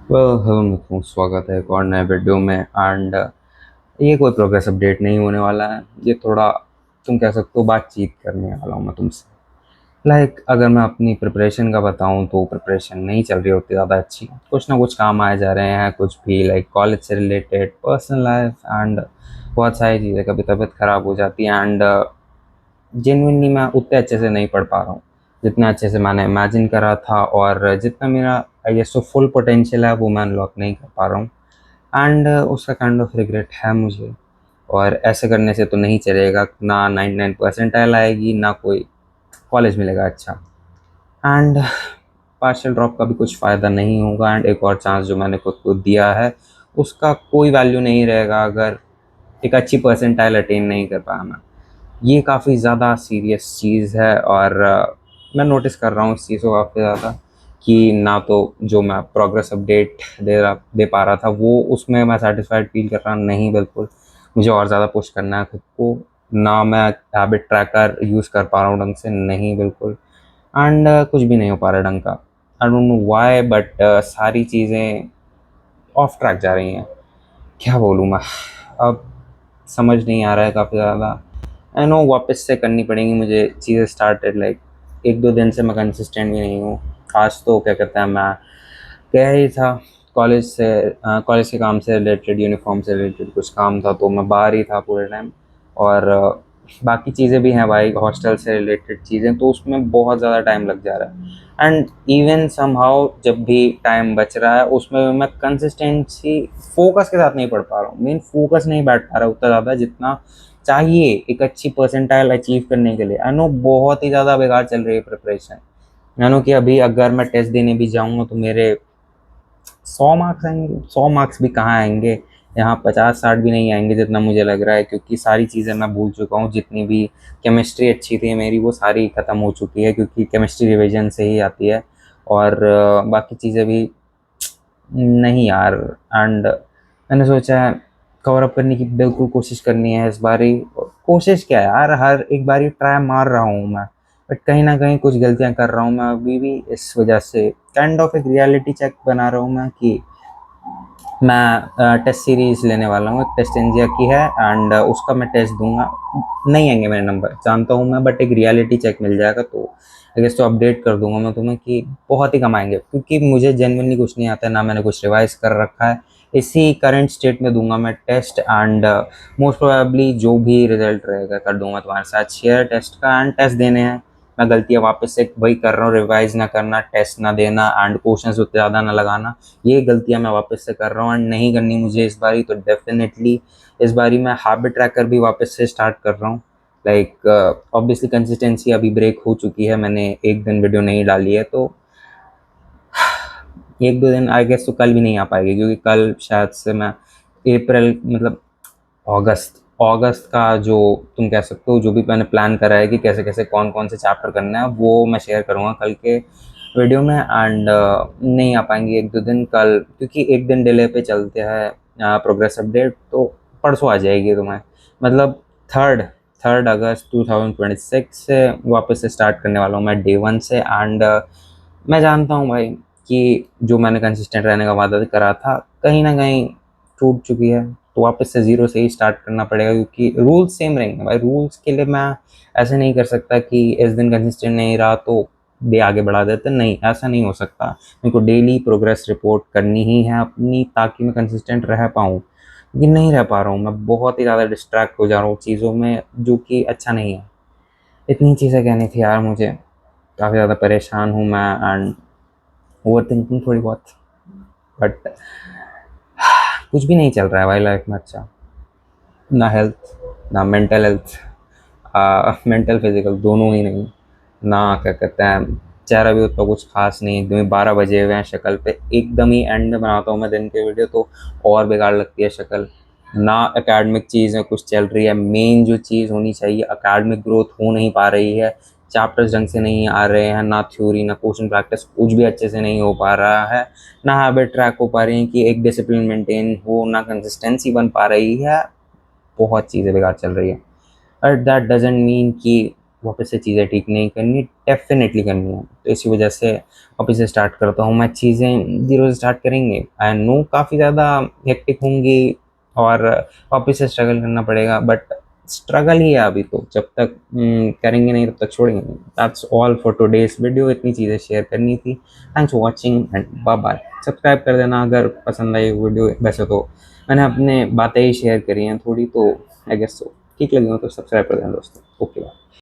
Hello मित्रों, स्वागत है एक और नए वीडियो में। एंड ये कोई प्रोग्रेस अपडेट नहीं होने वाला है। ये थोड़ा तुम कह सकते हो बातचीत करने वाला हूँ मैं तुमसे। अगर मैं अपनी प्रिपरेशन का बताऊँ तो प्रिपरेशन नहीं चल रही होती ज़्यादा अच्छी। कुछ ना कुछ काम आए जा रहे हैं, कुछ भी कॉलेज से रिलेटेड, पर्सनल लाइफ एंड बहुत सारी चीज़ें। कभी तबीयत ख़राब हो जाती है एंड जेन्युइनली मैं उतने अच्छे से नहीं पढ़ पा रहा हूँ जितना अच्छे से मैंने इमेजिन करा था, और जितना मेरा आई गेस तो फुल पोटेंशियल है वो मैं अनलॉक नहीं कर पा रहा हूँ। एंड उसका काइंड ऑफ रिग्रेट है मुझे। और ऐसे करने से तो नहीं चलेगा ना, 99 परसेंटाइल आएगी ना कोई कॉलेज मिलेगा अच्छा। एंड पार्शियल ड्रॉप का भी कुछ फ़ायदा नहीं होगा, एंड एक और चांस जो मैंने खुद को दिया है उसका कोई वैल्यू नहीं रहेगा अगर एक अच्छी परसेंटाइल अटेन नहीं कर पाया मैं। ये काफ़ी ज़्यादा सीरियस चीज़ है, और मैं नोटिस कर रहा हूँ इस चीज़ को काफ़ी ज़्यादा कि ना तो जो मैं प्रोग्रेस अपडेट दे पा रहा था वो उसमें मैं सेटिस्फाइड फील कर रहा नहीं बिल्कुल। मुझे और ज़्यादा पुश करना है खुद को। ना मैं हैबिट ट्रैकर यूज़ कर पा रहा हूँ ढंग से, नहीं बिल्कुल। एंड कुछ भी नहीं हो पा रहा ढंग का। I don't know why, but सारी चीज़ें ऑफ ट्रैक जा रही हैं। क्या बोलूँ मैं अब, समझ नहीं आ रहा है काफ़ी ज़्यादा। आई नो वापस से करनी पड़ेंगी मुझे चीज़ें स्टार्टेड। एक दो दिन से मैं कंसिस्टेंट भी नहीं हूँ। आज तो क्या कहते हैं, मैं गया ही था कॉलेज के काम से रिलेटेड, यूनिफॉर्म से रिलेटेड कुछ काम था, तो मैं बाहर ही था पूरे टाइम। और बाकी चीज़ें भी हैं भाई, हॉस्टल से रिलेटेड चीज़ें, तो उसमें बहुत ज़्यादा टाइम लग जा रहा है। एंड इवन समहाउ जब भी टाइम बच रहा है उसमें मैं कंसिस्टेंसी फोकस के साथ नहीं पढ़ पा रहा हूँ। मेन फोकस नहीं बैठ पा रहा उतना ज़्यादा जितना चाहिए एक अच्छी परसेंटाइल अचीव करने के लिए। आई नो बहुत ही ज़्यादा बेकार चल रही है प्रिपरेशन। मानो कि अभी अगर मैं टेस्ट देने भी जाऊँगा तो मेरे 100 मार्क्स आएंगे। 100 मार्क्स भी कहाँ आएंगे, यहाँ 50-60 भी नहीं आएंगे जितना मुझे लग रहा है, क्योंकि सारी चीज़ें मैं भूल चुका हूँ। जितनी भी केमिस्ट्री अच्छी थी मेरी वो सारी ख़त्म हो चुकी है, क्योंकि केमिस्ट्री रिवीजन से ही आती है। और बाकी चीज़ें भी नहीं यार। एंड मैंने सोचा है कवर अप करने की बिल्कुल कोशिश करनी है इस बारी। कोशिश क्या है यार, हर एक बारी ट्राई मार रहा हूँ मैं, बट कहीं ना कहीं कुछ गलतियाँ कर रहा हूँ मैं अभी भी। इस वजह से काइंड ऑफ एक रियलिटी चेक बना रहा हूँ मैं कि मैं टेस्ट सीरीज लेने वाला हूँ। एक टेस्ट इंडिया की है एंड उसका मैं टेस्ट दूंगा। नहीं आएंगे मेरे नंबर जानता हूँ मैं, बट एक रियलिटी चेक मिल जाएगा तो आई गेस तो अपडेट कर दूंगा मैं तुम्हें कि बहुत ही कम आएंगे, क्योंकि मुझे जेन्युइनली कुछ नहीं आता है, ना मैंने कुछ रिवाइज कर रखा है। इसी करंट स्टेट में दूंगा मैं टेस्ट, एंड मोस्ट प्रोबेबली जो भी रिजल्ट रहेगा कर दूंगा तुम्हारे साथ शेयर टेस्ट का। एंड टेस्ट देने हैं, मैं गलतियाँ वापस से वही कर रहा हूँ, रिवाइज ना करना, टेस्ट ना देना एंड क्वेश्चंस उतने ज़्यादा ना लगाना। ये गलतियाँ मैं वापस से कर रहा हूँ एंड नहीं करनी मुझे इस बारी। तो डेफिनेटली इस बारी मैं हैबिट ट्रैकर भी वापस से स्टार्ट कर रहा हूँ। ऑब्वियसली कंसिस्टेंसी अभी ब्रेक हो चुकी है, मैंने एक दिन वीडियो नहीं डाली है, तो एक दो दिन आई गेस तो कल भी नहीं आ पाएगी, क्योंकि कल शायद से मैं अप्रैल मतलब अगस्त का जो तुम कह सकते हो, जो भी मैंने प्लान करा है कि कैसे कैसे कौन कौन से चैप्टर करना है वो मैं शेयर करूँगा कल के वीडियो में। एंड नहीं आ पाएंगी एक दो दिन कल, क्योंकि एक दिन डिले पे चलते हैं प्रोग्रेस अपडेट। तो परसों आ जाएगी तुम्हें, मतलब थर्ड थर्ड अगस्त 2026 से वापस से स्टार्ट करने वाला हूँ मैं डे 1 से। एंड मैं जानता हूँ भाई कि जो मैंने कंसिस्टेंट रहने का वादा करा था कहीं ना कहीं टूट चुकी है, तो वापस से ज़ीरो से ही स्टार्ट करना पड़ेगा, क्योंकि रूल्स सेम रहेंगे भाई। रूल्स के लिए मैं ऐसे नहीं कर सकता कि इस दिन कंसिस्टेंट नहीं रहा तो डे आगे बढ़ा देते, नहीं ऐसा नहीं हो सकता। मेरे को डेली प्रोग्रेस रिपोर्ट करनी ही है अपनी, ताकि मैं कंसिस्टेंट रह पाऊँ, क्योंकि नहीं रह पा रहा हूँ मैं। बहुत ही ज़्यादा डिस्ट्रैक्ट हो जा रहा हूँ चीज़ों में, जो कि अच्छा नहीं है। इतनी चीज़ें कहनी थी यार मुझे। काफ़ी ज़्यादा परेशान हूँ मैं एंड ओवर थिंकिंग थोड़ी बहुत, बट कुछ भी नहीं चल रहा है भाई लाइफ में अच्छा। ना हेल्थ, ना मेंटल हेल्थ, मेंटल फिजिकल दोनों ही नहीं। ना क्या कहते हैं, चेहरा भी उतना कुछ खास नहीं, एकदम ही 12 बजे हुए हैं शक्ल पे। एकदम ही एंड में बनाता हूँ मैं दिन के वीडियो तो और बेकार लगती है शक्ल। ना एकेडमिक चीज़ कुछ चल रही है, मेन जो चीज़ होनी चाहिए एकेडमिक ग्रोथ हो नहीं पा रही है। चैप्टर्स ढंग से नहीं आ रहे हैं, ना थ्योरी ना क्वेश्चन प्रैक्टिस कुछ भी अच्छे से नहीं हो पा रहा है। ना हैबिट ट्रैक हो पा रही है कि एक डिसिप्लिन मेंटेन हो, ना कंसिस्टेंसी बन पा रही है। बहुत चीज़ें बेकार चल रही है, बट दैट डजेंट मीन कि वापस से चीज़ें ठीक नहीं करनी, डेफ़िनेटली करनी है। तो इसी वजह से वापस से स्टार्ट करता हूँ मैं चीज़ें, ज़ीरो से स्टार्ट करेंगे। आई नो काफ़ी ज़्यादा हेक्टिक होंगी और वापस से स्ट्रगल करना पड़ेगा, बट स्ट्रगल ही है अभी तो, जब तक करेंगे नहीं तब तक छोड़ेंगे नहीं। That's all for today's video, इतनी चीज़ें शेयर करनी थी। Thanks for watching and bye bye. Subscribe कर देना अगर पसंद आई वीडियो। वैसे तो मैंने अपने बातें ही शेयर करी हैं थोड़ी, तो आई गेस सो ठीक लगी हो तो सब्सक्राइब कर देना दोस्तों। ओके।